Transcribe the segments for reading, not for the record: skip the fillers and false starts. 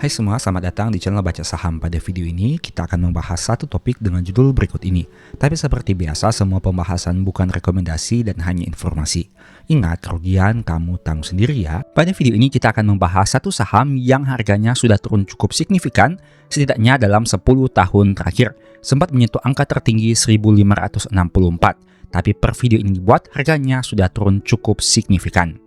Hai semua, selamat datang di channel Baca Saham. Pada video ini, kita akan membahas satu topik dengan judul berikut ini. Tapi seperti biasa, semua pembahasan bukan rekomendasi dan hanya informasi. Ingat, kerugian kamu tanggung sendiri ya. Pada video ini, kita akan membahas satu saham yang harganya sudah turun cukup signifikan, setidaknya dalam 10 tahun terakhir. Sempat menyentuh angka tertinggi 1564, tapi per video ini dibuat, harganya sudah turun cukup signifikan.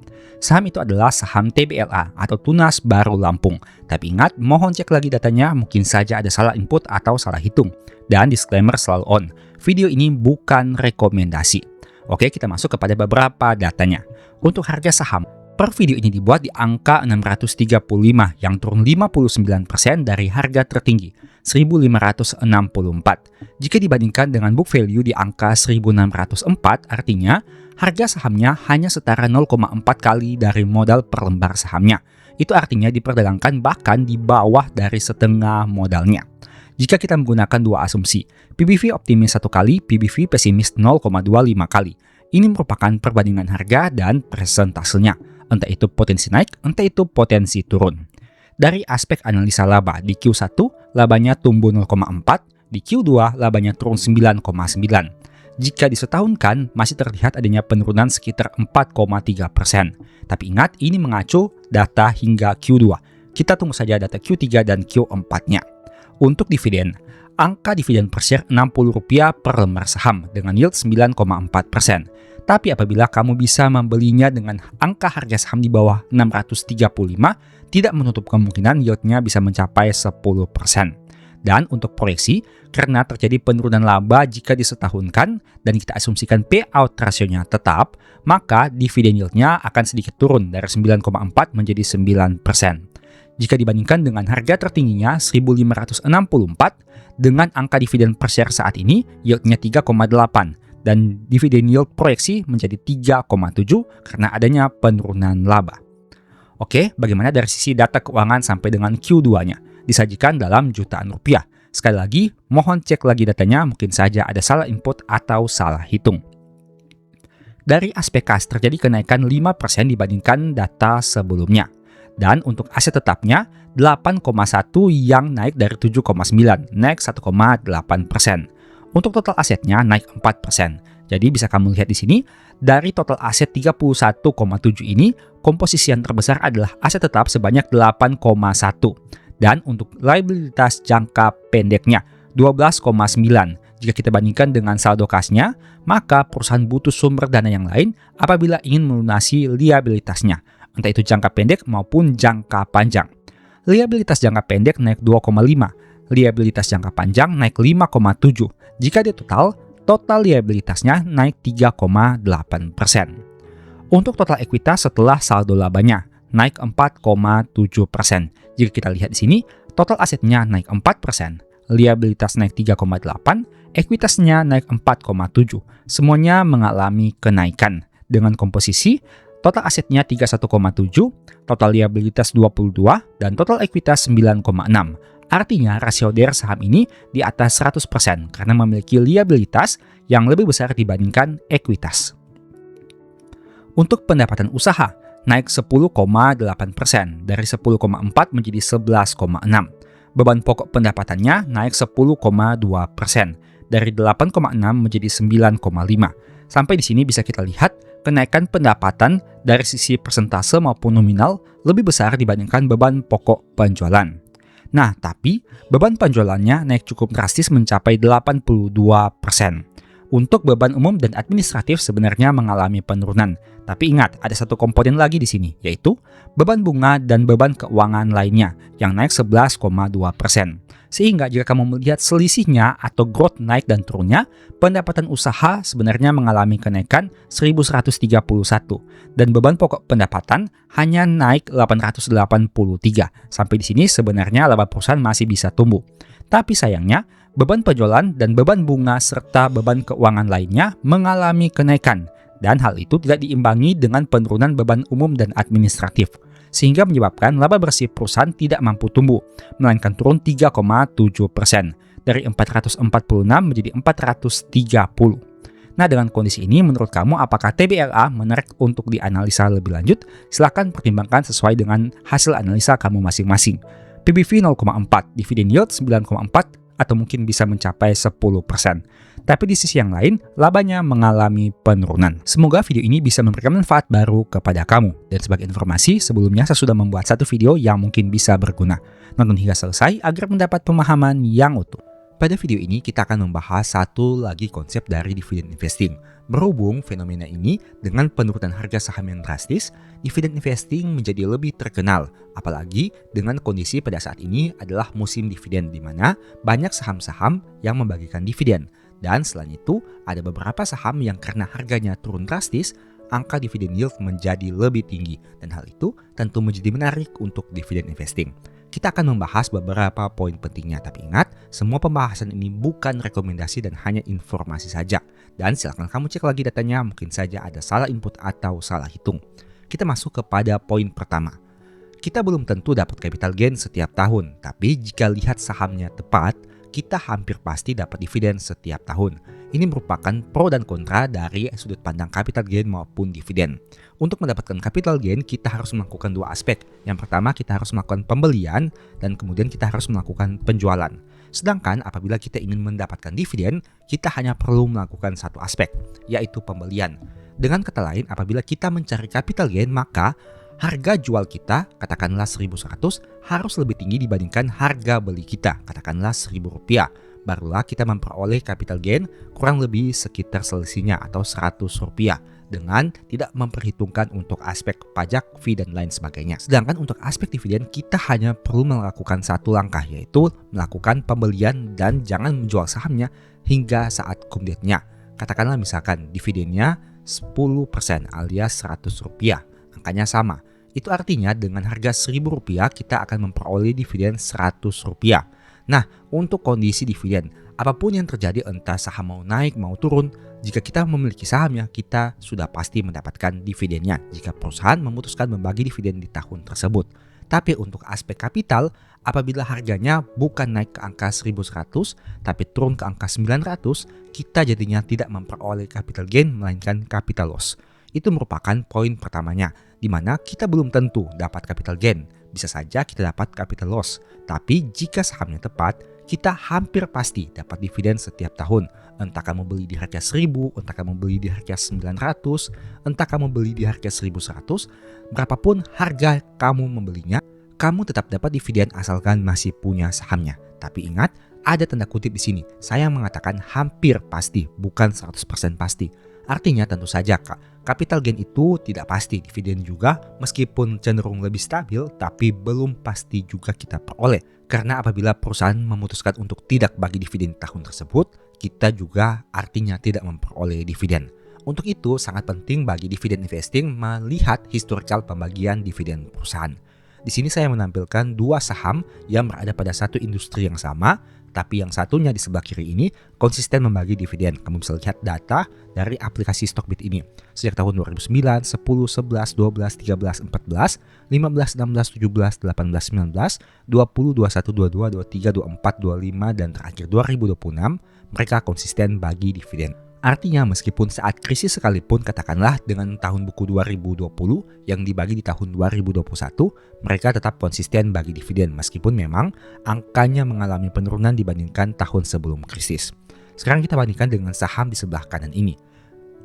Saham itu adalah saham TBLA atau Tunas Baru Lampung. Tapi ingat, mohon cek lagi datanya, mungkin saja ada salah input atau salah hitung. Dan disclaimer selalu on, video ini bukan rekomendasi. Oke, kita masuk kepada beberapa datanya. Untuk harga saham, per video ini dibuat di angka 635 yang turun 59% dari harga tertinggi 1564. Jika dibandingkan dengan book value di angka 1604, artinya harga sahamnya hanya setara 0,4 kali dari modal per lembar sahamnya. Itu artinya diperdagangkan bahkan di bawah dari setengah modalnya. Jika kita menggunakan dua asumsi, PBV optimis 1 kali, PBV pesimis 0,25 kali. Ini merupakan perbandingan harga dan persentasenya. Entah itu potensi naik, entah itu potensi turun. Dari aspek analisa laba, di Q1 labanya tumbuh 0,4, di Q2 labanya turun 9,9. Jika disetahunkan, masih terlihat adanya penurunan sekitar 4,3%. Tapi ingat, ini mengacu data hingga Q2. Kita tunggu saja data Q3 dan Q4-nya. Untuk dividen, angka dividen per share Rp60 per lembar saham dengan yield 9,4%. Tapi apabila kamu bisa membelinya dengan angka harga saham di bawah 635, tidak menutup kemungkinan yieldnya bisa mencapai 10%. Dan untuk proyeksi, karena terjadi penurunan laba jika disetahunkan dan kita asumsikan payout rasionya tetap, maka dividen yieldnya akan sedikit turun dari 9,4 menjadi 9%. Jika dibandingkan dengan harga tertingginya 1564, dengan angka dividen per share saat ini, yieldnya 3,8 dan dividen yield proyeksi menjadi 3,7 karena adanya penurunan laba. Oke, bagaimana dari sisi data keuangan sampai dengan Q2-nya? Disajikan dalam jutaan rupiah. Sekali lagi, mohon cek lagi datanya, mungkin saja ada salah input atau salah hitung. Dari aspek kas terjadi kenaikan 5% dibandingkan data sebelumnya. Dan untuk aset tetapnya, 8,1 yang naik dari 7,9, naik 1,8%. Untuk total asetnya naik 4%. Jadi bisa kamu lihat di sini, dari total aset 31,7 ini, komposisi yang terbesar adalah aset tetap sebanyak 8,1. Dan untuk liabilitas jangka pendeknya 12,9. Jika kita bandingkan dengan saldo kasnya, maka perusahaan butuh sumber dana yang lain apabila ingin melunasi liabilitasnya, entah itu jangka pendek maupun jangka panjang. Liabilitas jangka pendek naik 2,5, liabilitas jangka panjang naik 5,7. Jika di total liabilitasnya naik 3,8%. Untuk total ekuitas setelah saldo labanya naik 4,7%. Jika kita lihat di sini, total asetnya naik 4%, liabilitas naik 3,8%, ekuitasnya naik 4,7%. Semuanya mengalami kenaikan. Dengan komposisi, total asetnya 31,7%, total liabilitas 22%, dan total ekuitas 9,6%. Artinya rasio DER saham ini di atas 100% karena memiliki liabilitas yang lebih besar dibandingkan ekuitas. Untuk pendapatan usaha, naik 10,8% dari 10,4 menjadi 11,6. Beban pokok pendapatannya naik 10,2% dari 8,6 menjadi 9,5. Sampai di sini bisa kita lihat kenaikan pendapatan dari sisi persentase maupun nominal lebih besar dibandingkan beban pokok penjualan. Nah, tapi beban penjualannya naik cukup drastis mencapai 82%. Untuk beban umum dan administratif sebenarnya mengalami penurunan. Tapi ingat, ada satu komponen lagi di sini, yaitu beban bunga dan beban keuangan lainnya yang naik 11,2%. Sehingga jika kamu melihat selisihnya atau growth naik dan turunnya, pendapatan usaha sebenarnya mengalami kenaikan 1131 dan beban pokok pendapatan hanya naik 883. Sampai di sini sebenarnya laba perusahaan masih bisa tumbuh. Tapi sayangnya, beban penjualan dan beban bunga serta beban keuangan lainnya mengalami kenaikan. Dan hal itu tidak diimbangi dengan penurunan beban umum dan administratif. Sehingga menyebabkan laba bersih perusahaan tidak mampu tumbuh, melainkan turun 3,7%. Dari 446 menjadi 430. Nah, dengan kondisi ini menurut kamu apakah TBLA menarik untuk dianalisa lebih lanjut? Silahkan pertimbangkan sesuai dengan hasil analisa kamu masing-masing. PBV 0,4, dividend yield 9,4, atau mungkin bisa mencapai 10%. Tapi di sisi yang lain, labanya mengalami penurunan. Semoga video ini bisa memberikan manfaat baru kepada kamu. Dan sebagai informasi, sebelumnya saya sudah membuat satu video yang mungkin bisa berguna. Nonton hingga selesai agar mendapat pemahaman yang utuh. Pada video ini kita akan membahas satu lagi konsep dari dividend investing. Berhubung fenomena ini dengan penurunan harga saham yang drastis, dividend investing menjadi lebih terkenal. Apalagi dengan kondisi pada saat ini adalah musim dividen di mana banyak saham-saham yang membagikan dividen. Dan selain itu, ada beberapa saham yang karena harganya turun drastis, angka dividen yield menjadi lebih tinggi. Dan hal itu tentu menjadi menarik untuk dividend investing. Kita akan membahas beberapa poin pentingnya, tapi ingat, semua pembahasan ini bukan rekomendasi dan hanya informasi saja. Dan silakan kamu cek lagi datanya, mungkin saja ada salah input atau salah hitung. Kita masuk kepada poin pertama. Kita belum tentu dapat capital gain setiap tahun, tapi jika lihat sahamnya tepat, kita hampir pasti dapat dividen setiap tahun. Ini merupakan pro dan kontra dari sudut pandang capital gain maupun dividen. Untuk mendapatkan capital gain, kita harus melakukan dua aspek. Yang pertama, kita harus melakukan pembelian dan kemudian kita harus melakukan penjualan. Sedangkan apabila kita ingin mendapatkan dividen, kita hanya perlu melakukan satu aspek, yaitu pembelian. Dengan kata lain, apabila kita mencari capital gain, maka harga jual kita, katakanlah 1.100, harus lebih tinggi dibandingkan harga beli kita, katakanlah Rp1.000. Barulah kita memperoleh capital gain kurang lebih sekitar selisihnya atau Rp100 dengan tidak memperhitungkan untuk aspek pajak, fee, dan lain sebagainya. Sedangkan untuk aspek dividen, kita hanya perlu melakukan satu langkah, yaitu melakukan pembelian dan jangan menjual sahamnya hingga saat cum date-nya. Katakanlah misalkan dividennya 10% alias Rp100. Angkanya sama. Itu artinya dengan harga Rp1.000 kita akan memperoleh dividen Rp100. Nah, untuk kondisi dividen, apapun yang terjadi entah saham mau naik mau turun, jika kita memiliki sahamnya, kita sudah pasti mendapatkan dividennya jika perusahaan memutuskan membagi dividen di tahun tersebut. Tapi untuk aspek kapital, apabila harganya bukan naik ke angka 1.100 tapi turun ke angka 900, kita jadinya tidak memperoleh capital gain melainkan capital loss. Itu merupakan poin pertamanya, di mana kita belum tentu dapat capital gain. Bisa saja kita dapat capital loss. Tapi jika sahamnya tepat, kita hampir pasti dapat dividen setiap tahun. Entah kamu beli di harga 1.000, entah kamu beli di harga 900, entah kamu beli di harga 1.100, berapapun harga kamu membelinya, kamu tetap dapat dividen asalkan masih punya sahamnya. Tapi ingat, ada tanda kutip di sini. Saya mengatakan hampir pasti, bukan 100% pasti. Artinya tentu saja capital gain itu tidak pasti, dividen juga meskipun cenderung lebih stabil tapi belum pasti juga kita peroleh. Karena apabila perusahaan memutuskan untuk tidak bagi dividen tahun tersebut, kita juga artinya tidak memperoleh dividen. Untuk itu sangat penting bagi dividend investing melihat historical pembagian dividen perusahaan. Di sini saya menampilkan dua saham yang berada pada satu industri yang sama, tapi yang satunya di sebelah kiri ini konsisten membagi dividen. Kamu bisa lihat data dari aplikasi Stockbit ini. Sejak tahun 2009, 10, 11, 12, 13, 14, 15, 16, 17, 18, 19, 20, 21, 22, 23, 24, 25, dan terakhir 2026, mereka konsisten bagi dividen. Artinya meskipun saat krisis sekalipun, katakanlah dengan tahun buku 2020 yang dibagi di tahun 2021, mereka tetap konsisten bagi dividen meskipun memang angkanya mengalami penurunan dibandingkan tahun sebelum krisis. Sekarang kita bandingkan dengan saham di sebelah kanan ini.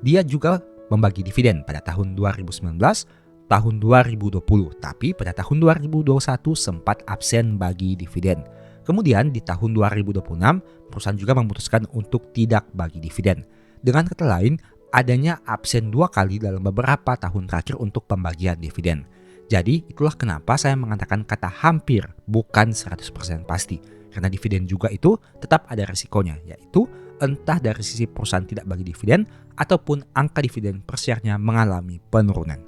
Dia juga membagi dividen pada tahun 2019, tahun 2020, tapi pada tahun 2021 sempat absen bagi dividen. Kemudian di tahun 2026, perusahaan juga memutuskan untuk tidak bagi dividen. Dengan kata lain, adanya absen 2 kali dalam beberapa tahun terakhir untuk pembagian dividen. Jadi itulah kenapa saya mengatakan kata hampir, bukan 100% pasti. Karena dividen juga itu tetap ada resikonya, yaitu entah dari sisi perusahaan tidak bagi dividen ataupun angka dividen per share-nya mengalami penurunan.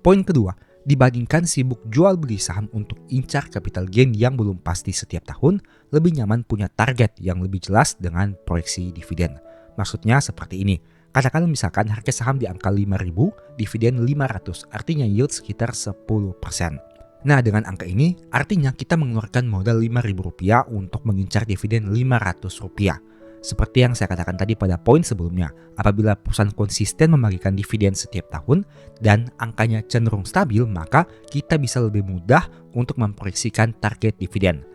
Poin kedua, dibandingkan sibuk jual beli saham untuk incar capital gain yang belum pasti setiap tahun, lebih nyaman punya target yang lebih jelas dengan proyeksi dividen. Maksudnya seperti ini. Katakan misalkan harga saham di angka 5.000, dividen 500, artinya yield sekitar 10%. Nah, dengan angka ini artinya kita mengeluarkan modal Rp5.000 untuk mengincar dividen Rp500. Seperti yang saya katakan tadi pada poin sebelumnya, apabila perusahaan konsisten membagikan dividen setiap tahun dan angkanya cenderung stabil, maka kita bisa lebih mudah untuk memproyeksikan target dividen.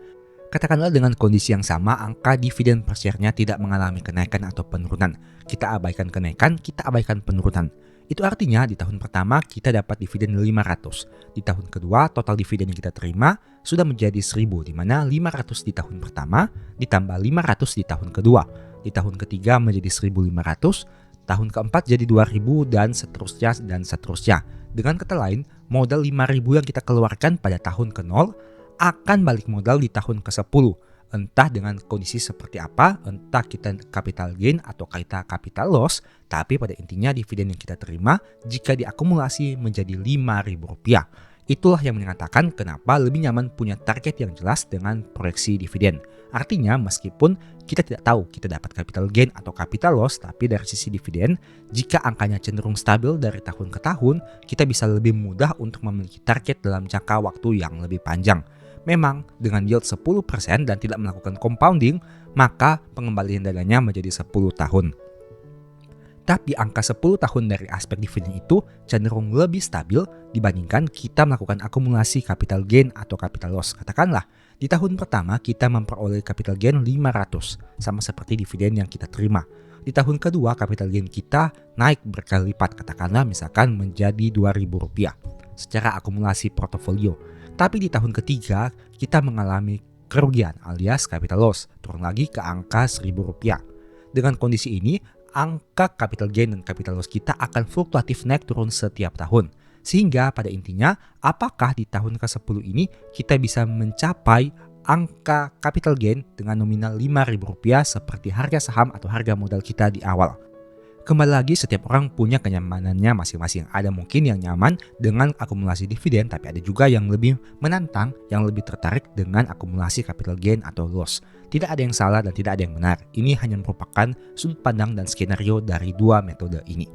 Katakanlah dengan kondisi yang sama, angka dividen per share-nya tidak mengalami kenaikan atau penurunan. Kita abaikan kenaikan, kita abaikan penurunan. Itu artinya di tahun pertama kita dapat dividen 500. Di tahun kedua total dividen yang kita terima sudah menjadi 1000, di mana 500 di tahun pertama ditambah 500 di tahun kedua. Di tahun ketiga menjadi 1500, tahun keempat jadi 2000 dan seterusnya dan seterusnya. Dengan kata lain, modal 5000 yang kita keluarkan pada tahun ke-0 akan balik modal di tahun ke-10. Entah dengan kondisi seperti apa, entah kita capital gain atau kita capital loss, tapi pada intinya dividen yang kita terima jika diakumulasi menjadi Rp5.000. Itulah yang mengatakan kenapa lebih nyaman punya target yang jelas dengan proyeksi dividen. Artinya meskipun kita tidak tahu kita dapat capital gain atau capital loss, tapi dari sisi dividen, jika angkanya cenderung stabil dari tahun ke tahun, kita bisa lebih mudah untuk memiliki target dalam jangka waktu yang lebih panjang. Memang dengan yield 10% dan tidak melakukan compounding, maka pengembalian dananya menjadi 10 tahun. Tapi angka 10 tahun dari aspek dividen itu cenderung lebih stabil dibandingkan kita melakukan akumulasi capital gain atau capital loss. Katakanlah, di tahun pertama kita memperoleh capital gain 500, sama seperti dividen yang kita terima. Di tahun kedua capital gain kita naik berkali lipat, katakanlah misalkan menjadi Rp2.000 secara akumulasi portofolio. Tapi di tahun ketiga kita mengalami kerugian alias capital loss, turun lagi ke angka Rp1.000. Dengan kondisi ini, angka capital gain dan capital loss kita akan fluktuatif naik turun setiap tahun. Sehingga pada intinya, apakah di tahun ke-10 ini kita bisa mencapai angka capital gain dengan nominal Rp5.000 seperti harga saham atau harga modal kita di awal? Kembali lagi, setiap orang punya kenyamanannya masing-masing. Ada mungkin yang nyaman dengan akumulasi dividen, tapi ada juga yang lebih menantang, yang lebih tertarik dengan akumulasi capital gain atau loss. Tidak ada yang salah dan tidak ada yang benar. Ini hanya merupakan sudut pandang dan skenario dari dua metode ini.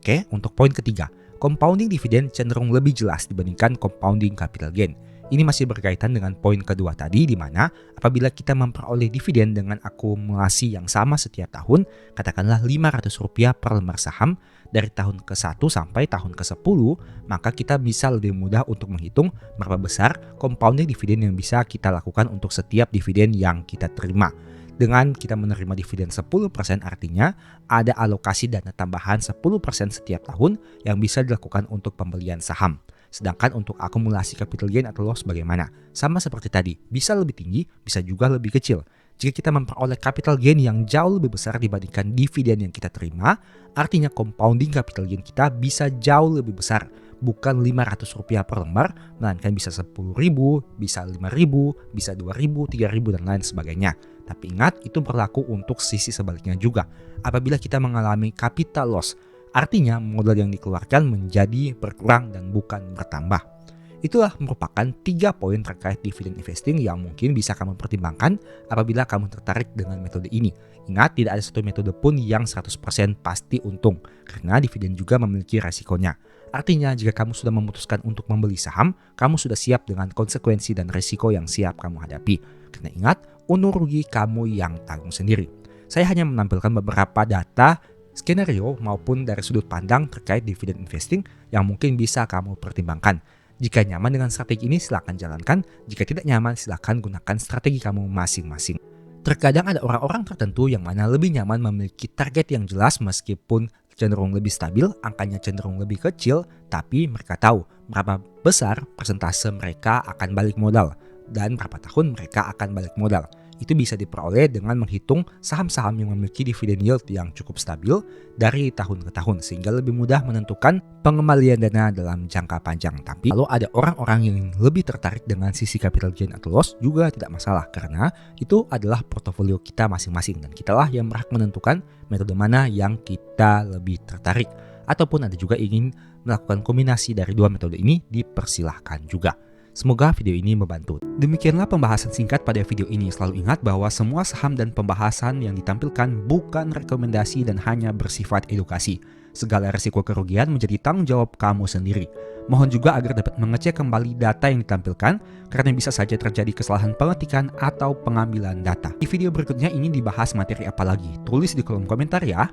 Oke, untuk poin ketiga, compounding dividen cenderung lebih jelas dibandingkan compounding capital gain. Ini masih berkaitan dengan poin kedua tadi, di mana apabila kita memperoleh dividen dengan akumulasi yang sama setiap tahun, katakanlah Rp500 per lembar saham dari tahun ke-1 sampai tahun ke-10, maka kita bisa lebih mudah untuk menghitung berapa besar compounding dividen yang bisa kita lakukan untuk setiap dividen yang kita terima. Dengan kita menerima dividen 10%, artinya ada alokasi dana tambahan 10% setiap tahun yang bisa dilakukan untuk pembelian saham. Sedangkan untuk akumulasi capital gain atau loss bagaimana? Sama seperti tadi, bisa lebih tinggi, bisa juga lebih kecil. Jika kita memperoleh capital gain yang jauh lebih besar dibandingkan dividen yang kita terima, artinya compounding capital gain kita bisa jauh lebih besar. Bukan Rp500 per lembar, melainkan bisa Rp10.000, bisa Rp5.000, bisa Rp2.000, Rp3.000, dan lain sebagainya. Tapi ingat, itu berlaku untuk sisi sebaliknya juga. Apabila kita mengalami capital loss, artinya modal yang dikeluarkan menjadi berkurang dan bukan bertambah. Itulah merupakan 3 poin terkait dividen investing yang mungkin bisa kamu pertimbangkan apabila kamu tertarik dengan metode ini. Ingat, tidak ada satu metode pun yang 100% pasti untung, karena dividen juga memiliki resikonya. Artinya, jika kamu sudah memutuskan untuk membeli saham, kamu sudah siap dengan konsekuensi dan resiko yang siap kamu hadapi. Karena ingat, untung rugi kamu yang tanggung sendiri. Saya hanya menampilkan beberapa data skenario maupun dari sudut pandang terkait dividen investing yang mungkin bisa kamu pertimbangkan. Jika nyaman dengan strategi ini silakan jalankan, jika tidak nyaman silakan gunakan strategi kamu masing-masing. Terkadang ada orang-orang tertentu yang mana lebih nyaman memiliki target yang jelas meskipun cenderung lebih stabil, angkanya cenderung lebih kecil, tapi mereka tahu berapa besar persentase mereka akan balik modal dan berapa tahun mereka akan balik modal. Itu bisa diperoleh dengan menghitung saham-saham yang memiliki dividen yield yang cukup stabil dari tahun ke tahun, sehingga lebih mudah menentukan pengembalian dana dalam jangka panjang. Tapi kalau ada orang-orang yang lebih tertarik dengan sisi capital gain atau loss juga tidak masalah, karena itu adalah portofolio kita masing-masing dan kitalah yang berhak menentukan metode mana yang kita lebih tertarik. Ataupun ada juga ingin melakukan kombinasi dari dua metode ini, dipersilahkan juga. Semoga video ini membantu. Demikianlah pembahasan singkat pada video ini. Selalu ingat bahwa semua saham dan pembahasan yang ditampilkan bukan rekomendasi dan hanya bersifat edukasi. Segala risiko kerugian menjadi tanggung jawab kamu sendiri. Mohon juga agar dapat mengecek kembali data yang ditampilkan karena bisa saja terjadi kesalahan pengetikan atau pengambilan data. Di video berikutnya ini dibahas materi apa lagi? Tulis di kolom komentar ya.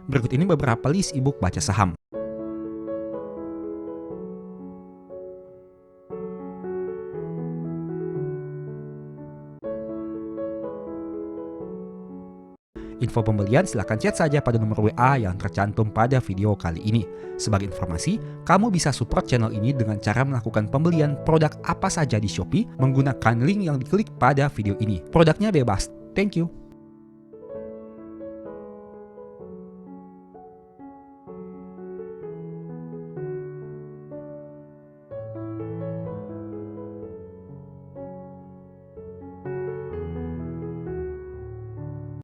Berikut ini beberapa list ebook baca saham. info pembelian silakan chat saja pada nomor WA yang tercantum pada video kali ini. Sebagai informasi, kamu bisa support channel ini dengan cara melakukan pembelian produk apa saja di Shopee menggunakan link yang diklik pada video ini. Produknya bebas. Thank you.